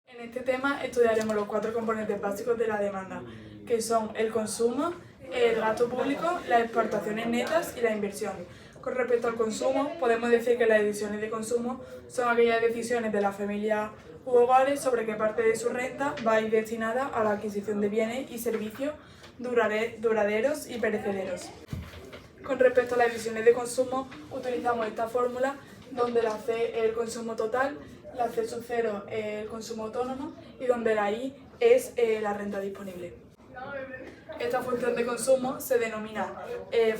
En este tema estudiaremos los 4 componentes básicos de la demanda, que son el consumo, el gasto público, las exportaciones netas y la inversión. Con respecto al consumo, podemos decir que las decisiones de consumo son aquellas decisiones de las familias u hogares sobre qué parte de su renta va a ir destinada a la adquisición de bienes y servicios duraderos y perecederos. Con respecto a las decisiones de consumo, utilizamos esta fórmula donde la C es el consumo total, la C sub 0 es el consumo autónomo y donde la I es la renta disponible. Esta función de consumo se denomina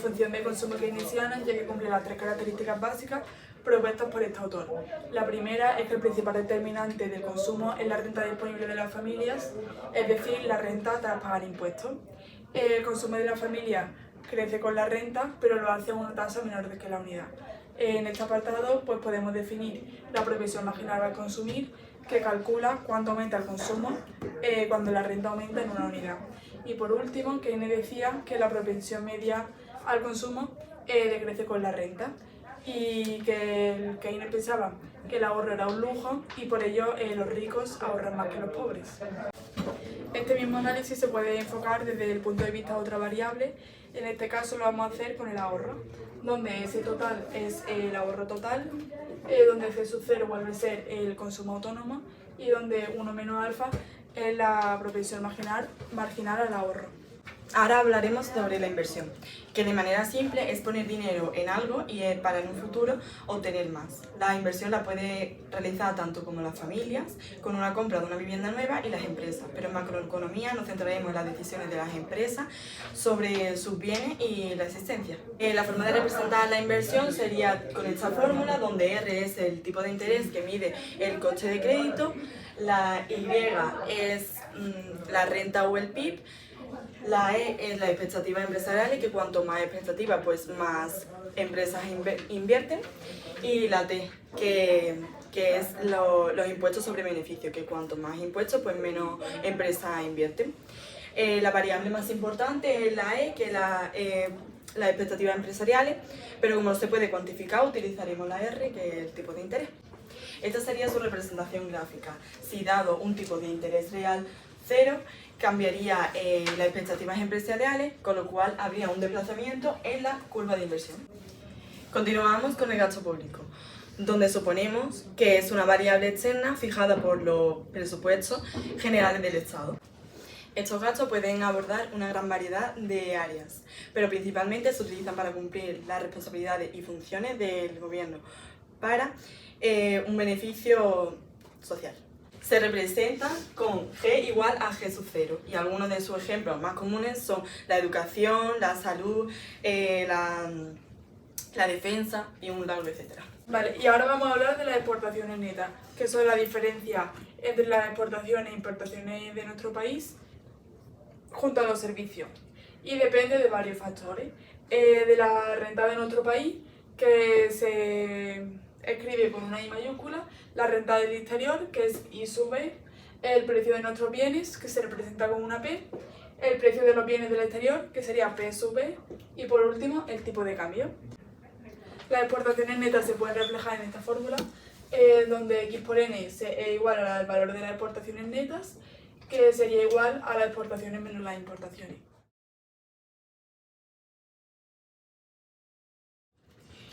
función de consumo keynesiana, ya que cumple las 3 características básicas propuestas por este autor. La primera es que el principal determinante del consumo es la renta disponible de las familias, es decir, la renta tras pagar impuestos. El consumo de la familia crece con la renta, pero lo hace a una tasa menor que la unidad. En este apartado pues podemos definir la propensión marginal al consumir, que calcula cuánto aumenta el consumo cuando la renta aumenta en una unidad. Y por último, Keynes decía que la propensión media al consumo decrece con la renta y que Keynes pensaba que el ahorro era un lujo y por ello los ricos ahorran más que los pobres. Este mismo análisis se puede enfocar desde el punto de vista de otra variable. En este caso lo vamos a hacer con el ahorro, donde ese total es el ahorro total, donde C sub 0 vuelve a ser el consumo autónomo y donde 1 menos alfa es la propensión marginal al ahorro. Ahora hablaremos sobre la inversión, que de manera simple es poner dinero en algo y para en un futuro obtener más. La inversión la puede realizar tanto como las familias, con una compra de una vivienda nueva y las empresas, pero en macroeconomía nos centraremos en las decisiones de las empresas sobre sus bienes y la existencia. La forma de representar la inversión sería con esta fórmula, donde R es el tipo de interés que mide el coste de crédito, la Y es la renta o el PIB, la E es la expectativa empresarial y que cuanto más expectativa pues más empresas invierten, y la T que es los impuestos sobre beneficio, que cuanto más impuestos pues menos empresas invierten. La variable más importante es la E, que es las expectativas empresariales, pero como no se puede cuantificar utilizaremos la R, que es el tipo de interés. Esta sería su representación gráfica. Si dado un tipo de interés real 0, cambiaría las expectativas empresariales, con lo cual habría un desplazamiento en la curva de inversión. Continuamos con el gasto público, donde suponemos que es una variable externa fijada por los presupuestos generales del Estado. Estos gastos pueden abordar una gran variedad de áreas, pero principalmente se utilizan para cumplir las responsabilidades y funciones del gobierno para un beneficio social. Se representa con G igual a G sub 0 y algunos de sus ejemplos más comunes son la educación, la salud, la defensa y un largo etcétera. Vale, y ahora vamos a hablar de las exportaciones netas, que son la diferencia entre las exportaciones e importaciones de nuestro país junto a los servicios. Y depende de varios factores. De la renta de nuestro país, que se escribe con una I mayúscula, la renta del exterior, que es I sub B, el precio de nuestros bienes, que se representa con una P, el precio de los bienes del exterior, que sería P sub B, y por último, el tipo de cambio. Las exportaciones netas se pueden reflejar en esta fórmula, donde X por N es igual al valor de las exportaciones netas, que sería igual a las exportaciones menos las importaciones.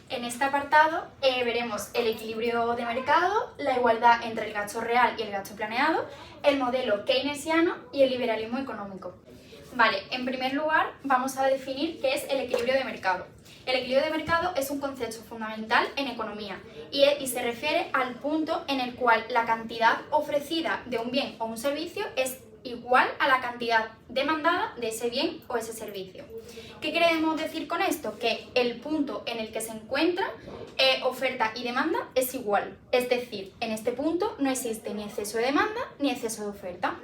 En este apartado veremos el equilibrio de mercado, la igualdad entre el gasto real y el gasto planeado, el modelo keynesiano y el liberalismo económico. Vale, en primer lugar vamos a definir qué es el equilibrio de mercado. El equilibrio de mercado es un concepto fundamental en economía y se refiere al punto en el cual la cantidad ofrecida de un bien o un servicio es igual a la cantidad demandada de ese bien o ese servicio. ¿Qué queremos decir con esto? Que el punto en el que se encuentra oferta y demanda es igual. Es decir, en este punto no existe ni exceso de demanda ni exceso de oferta.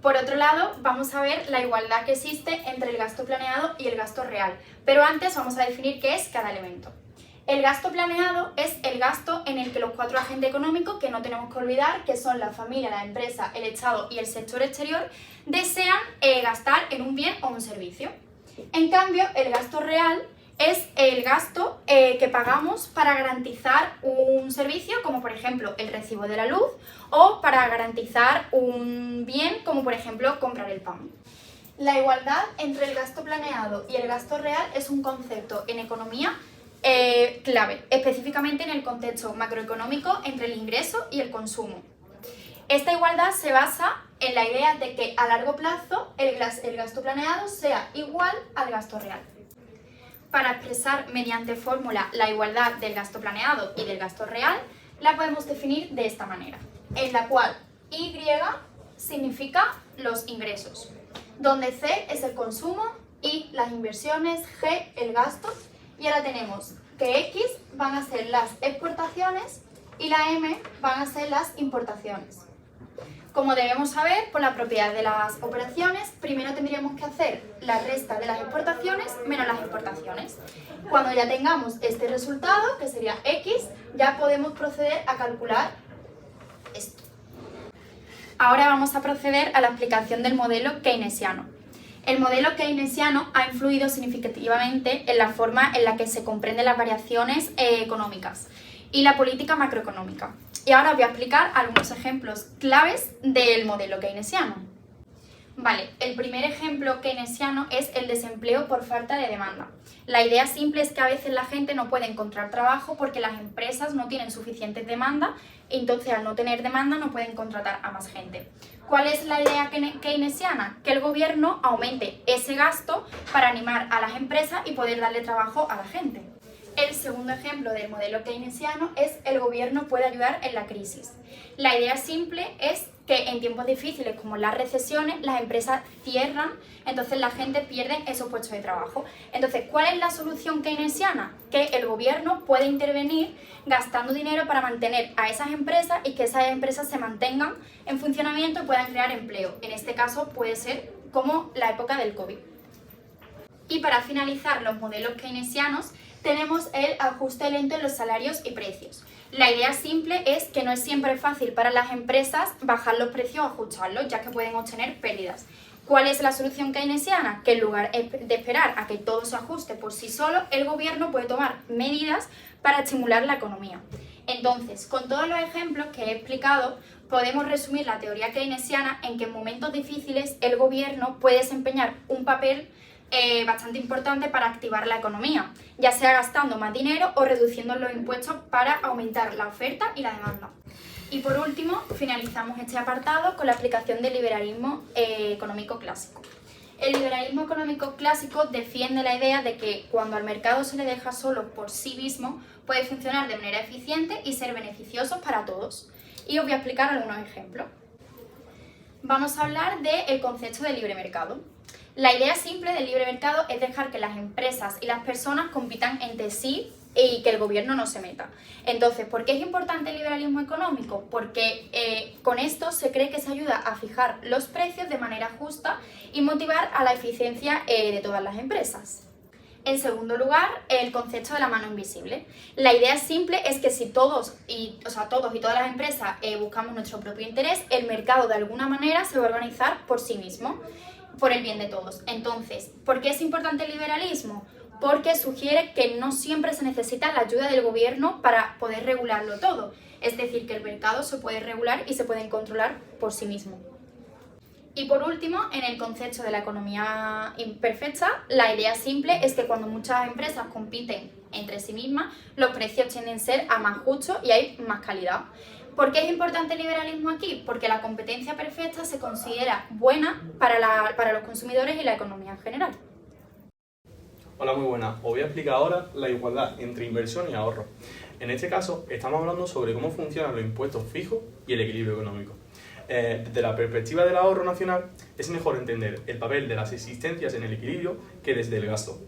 Por otro lado, vamos a ver la igualdad que existe entre el gasto planeado y el gasto real. Pero antes vamos a definir qué es cada elemento. El gasto planeado es el gasto en el que los 4 agentes económicos, que no tenemos que olvidar, que son la familia, la empresa, el Estado y el sector exterior, desean gastar en un bien o un servicio. En cambio, el gasto real es el gasto que pagamos para garantizar un servicio, como por ejemplo el recibo de la luz, o para garantizar un bien, como por ejemplo comprar el pan. La igualdad entre el gasto planeado y el gasto real es un concepto en economía clave, específicamente en el contexto macroeconómico entre el ingreso y el consumo. Esta igualdad se basa en la idea de que a largo plazo el gasto planeado sea igual al gasto real. Para expresar mediante fórmula la igualdad del gasto planeado y del gasto real, la podemos definir de esta manera, en la cual Y significa los ingresos, donde C es el consumo, I las inversiones, G el gasto, y ahora tenemos que X van a ser las exportaciones y la M van a ser las importaciones. Como debemos saber, por la propiedad de las operaciones, primero tendríamos que hacer la resta de las exportaciones menos las importaciones. Cuando ya tengamos este resultado, que sería X, ya podemos proceder a calcular esto. Ahora vamos a proceder a la explicación del modelo keynesiano. El modelo keynesiano ha influido significativamente en la forma en la que se comprenden las variaciones económicas y la política macroeconómica. Y ahora os voy a explicar algunos ejemplos claves del modelo keynesiano. Vale, el primer ejemplo keynesiano es el desempleo por falta de demanda. La idea simple es que a veces la gente no puede encontrar trabajo porque las empresas no tienen suficiente demanda y entonces al no tener demanda no pueden contratar a más gente. ¿Cuál es la idea keynesiana? Que el gobierno aumente ese gasto para animar a las empresas y poder darle trabajo a la gente. El segundo ejemplo del modelo keynesiano es el gobierno puede ayudar en la crisis. La idea simple es que en tiempos difíciles como las recesiones, las empresas cierran, entonces la gente pierde esos puestos de trabajo. Entonces, ¿cuál es la solución keynesiana? Que el gobierno puede intervenir gastando dinero para mantener a esas empresas y que esas empresas se mantengan en funcionamiento y puedan crear empleo. En este caso puede ser como la época del COVID. Y para finalizar los modelos keynesianos, tenemos el ajuste lento en los salarios y precios. La idea simple es que no es siempre fácil para las empresas bajar los precios o ajustarlos, ya que pueden obtener pérdidas. ¿Cuál es la solución keynesiana? Que en lugar de esperar a que todo se ajuste por sí solo, el gobierno puede tomar medidas para estimular la economía. Entonces, con todos los ejemplos que he explicado, podemos resumir la teoría keynesiana en que en momentos difíciles el gobierno puede desempeñar un papel bastante importante para activar la economía, ya sea gastando más dinero o reduciendo los impuestos para aumentar la oferta y la demanda. Y por último, finalizamos este apartado con la aplicación del liberalismo económico clásico. El liberalismo económico clásico defiende la idea de que cuando al mercado se le deja solo por sí mismo, puede funcionar de manera eficiente y ser beneficioso para todos. Y os voy a explicar algunos ejemplos. Vamos a hablar del concepto de libre mercado. La idea simple del libre mercado es dejar que las empresas y las personas compitan entre sí y que el gobierno no se meta. Entonces, ¿por qué es importante el liberalismo económico? Porque con esto se cree que se ayuda a fijar los precios de manera justa y motivar a la eficiencia de todas las empresas. En segundo lugar, el concepto de la mano invisible. La idea simple es que si todos y todas las empresas buscamos nuestro propio interés, el mercado de alguna manera se va a organizar por sí mismo, por el bien de todos. Entonces, ¿por qué es importante el liberalismo? Porque sugiere que no siempre se necesita la ayuda del gobierno para poder regularlo todo. Es decir, que el mercado se puede regular y se pueden controlar por sí mismo. Y por último, en el concepto de la economía imperfecta, la idea simple es que cuando muchas empresas compiten entre sí mismas, los precios tienden a ser más justos y hay más calidad. ¿Por qué es importante el liberalismo aquí? Porque la competencia perfecta se considera buena para los consumidores y la economía en general. Hola, muy buenas. Os voy a explicar ahora la igualdad entre inversión y ahorro. En este caso, estamos hablando sobre cómo funcionan los impuestos fijos y el equilibrio económico. Desde la perspectiva del ahorro nacional, es mejor entender el papel de las existencias en el equilibrio que desde el gasto.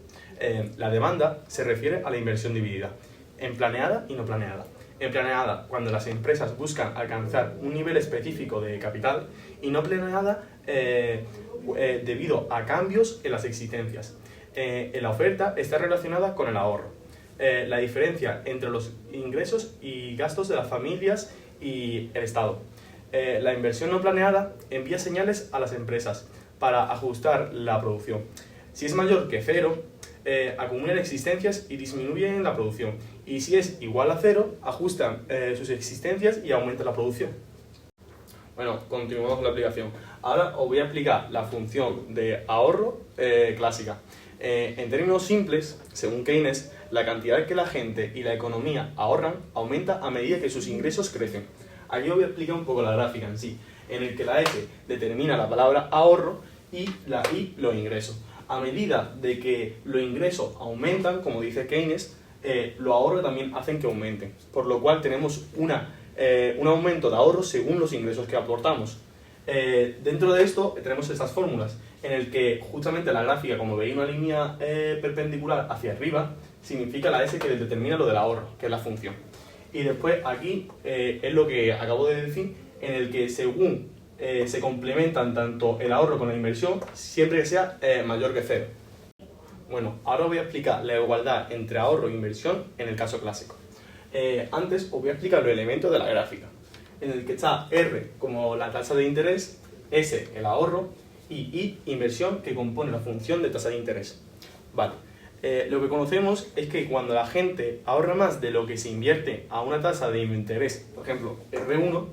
La demanda se refiere a la inversión dividida, en planeada y no planeada. En planeada, cuando las empresas buscan alcanzar un nivel específico de capital, y no planeada debido a cambios en las existencias. En la oferta está relacionada con el ahorro. La diferencia entre los ingresos y gastos de las familias y el Estado. La inversión no planeada envía señales a las empresas para ajustar la producción. Si es mayor que cero, acumulan existencias y disminuyen la producción. Y si es igual a 0, ajustan sus existencias y aumentan la producción. Bueno, continuamos con la aplicación. Ahora os voy a explicar la función de ahorro clásica. En términos simples, según Keynes, la cantidad que la gente y la economía ahorran aumenta a medida que sus ingresos crecen. Aquí os voy a explicar un poco la gráfica en sí, en el que la F determina la palabra ahorro y la I los ingresos. A medida de que los ingresos aumentan, como dice Keynes, los ahorros también hacen que aumenten, por lo cual tenemos un aumento de ahorros según los ingresos que aportamos. Dentro de esto tenemos estas fórmulas, en el que justamente la gráfica, como veis una línea perpendicular hacia arriba, significa la S que determina lo del ahorro, que es la función. Y después aquí es lo que acabo de decir, en el que según se complementan tanto el ahorro con la inversión, siempre que sea mayor que 0. Bueno, ahora os voy a explicar la igualdad entre ahorro e inversión en el caso clásico. Antes os voy a explicar los elementos de la gráfica, en el que está R como la tasa de interés, S el ahorro y I inversión, que compone la función de tasa de interés. Vale. Lo que conocemos es que cuando la gente ahorra más de lo que se invierte a una tasa de interés, por ejemplo R1,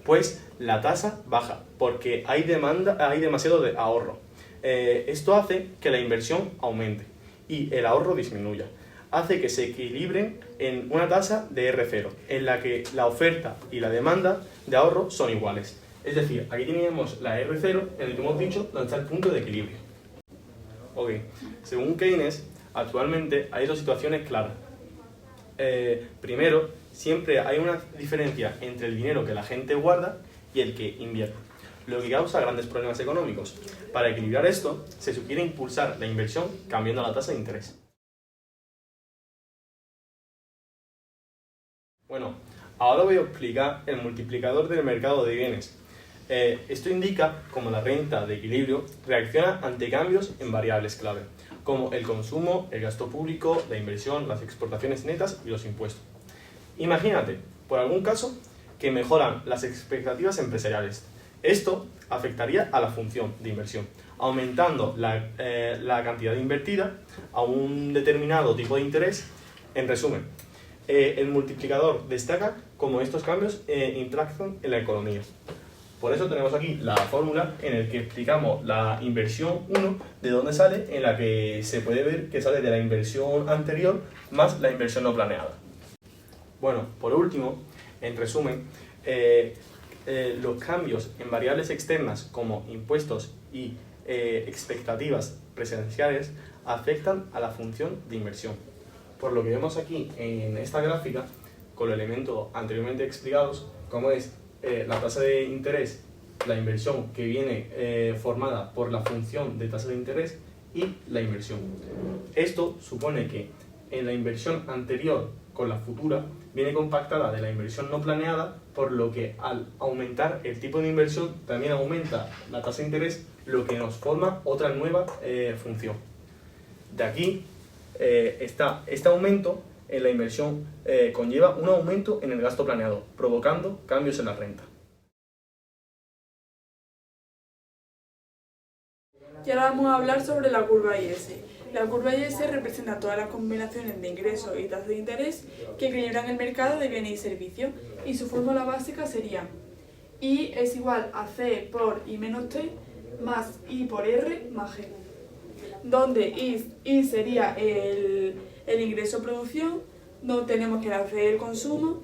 pues la tasa baja, porque hay demasiado de ahorro. Esto hace que la inversión aumente y el ahorro disminuya. Hace que se equilibren en una tasa de R0, en la que la oferta y la demanda de ahorro son iguales. Es decir, aquí tenemos la R0, en el que hemos dicho dónde está el punto de equilibrio. Ok, según Keynes, actualmente hay dos situaciones claras. Primero, siempre hay una diferencia entre el dinero que la gente guarda y el que invierte, lo que causa grandes problemas económicos. Para equilibrar esto, se sugiere impulsar la inversión cambiando la tasa de interés. Bueno, ahora voy a explicar el multiplicador del mercado de bienes. Esto indica cómo la renta de equilibrio reacciona ante cambios en variables clave, como el consumo, el gasto público, la inversión, las exportaciones netas y los impuestos. Imagínate, por algún caso, que mejoran las expectativas empresariales. Esto afectaría a la función de inversión, aumentando la cantidad invertida a un determinado tipo de interés. En resumen, el multiplicador destaca cómo estos cambios impactan en la economía. Por eso tenemos aquí la fórmula en la que explicamos la inversión 1, de dónde sale, en la que se puede ver que sale de la inversión anterior más la inversión no planeada. Bueno, por último, en resumen, los cambios en variables externas como impuestos y expectativas presenciales afectan a la función de inversión. Por lo que vemos aquí en esta gráfica, con los elementos anteriormente explicados, como es la tasa de interés, la inversión que viene formada por la función de tasa de interés y la inversión. Esto supone que en la inversión anterior con la futura viene compactada de la inversión no planeada, por lo que al aumentar el tipo de inversión también aumenta la tasa de interés, lo que nos forma otra nueva función. De aquí este aumento en la inversión conlleva un aumento en el gasto planeado, provocando cambios en la renta. Y ahora vamos a hablar sobre la curva IS. La curva IS representa todas las combinaciones de ingresos y tasas de interés que equilibran el mercado de bienes y servicios, y su fórmula básica sería I es igual a C por I menos T más I por R más G, donde I sería el ingreso producción, donde tenemos que la C es el consumo,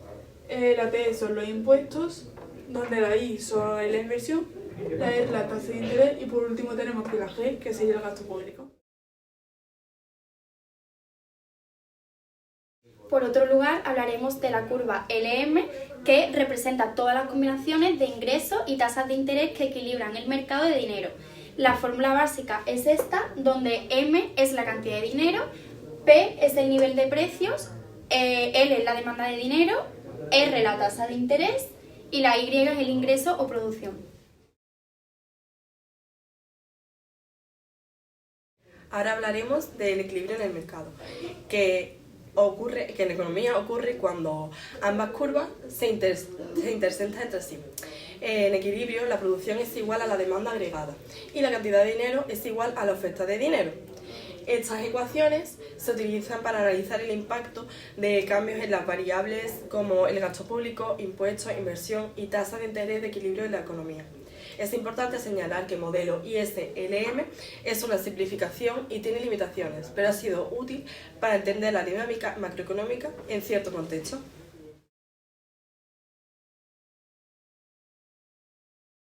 la T son los impuestos, donde la I son la inversión, la R la tasa de interés y por último tenemos que la G, que sería el gasto público. Por otro lugar, hablaremos de la curva LM, que representa todas las combinaciones de ingresos y tasas de interés que equilibran el mercado de dinero. La fórmula básica es esta, donde M es la cantidad de dinero, P es el nivel de precios, L es la demanda de dinero, R la tasa de interés y la Y es el ingreso o producción. Ahora hablaremos del equilibrio en el mercado, que en la economía ocurre cuando ambas curvas se intersectan entre sí. En equilibrio, la producción es igual a la demanda agregada y la cantidad de dinero es igual a la oferta de dinero. Estas ecuaciones se utilizan para analizar el impacto de cambios en las variables como el gasto público, impuestos, inversión y tasa de interés de equilibrio de la economía. Es importante señalar que el modelo ISLM es una simplificación y tiene limitaciones, pero ha sido útil para entender la dinámica macroeconómica en cierto contexto.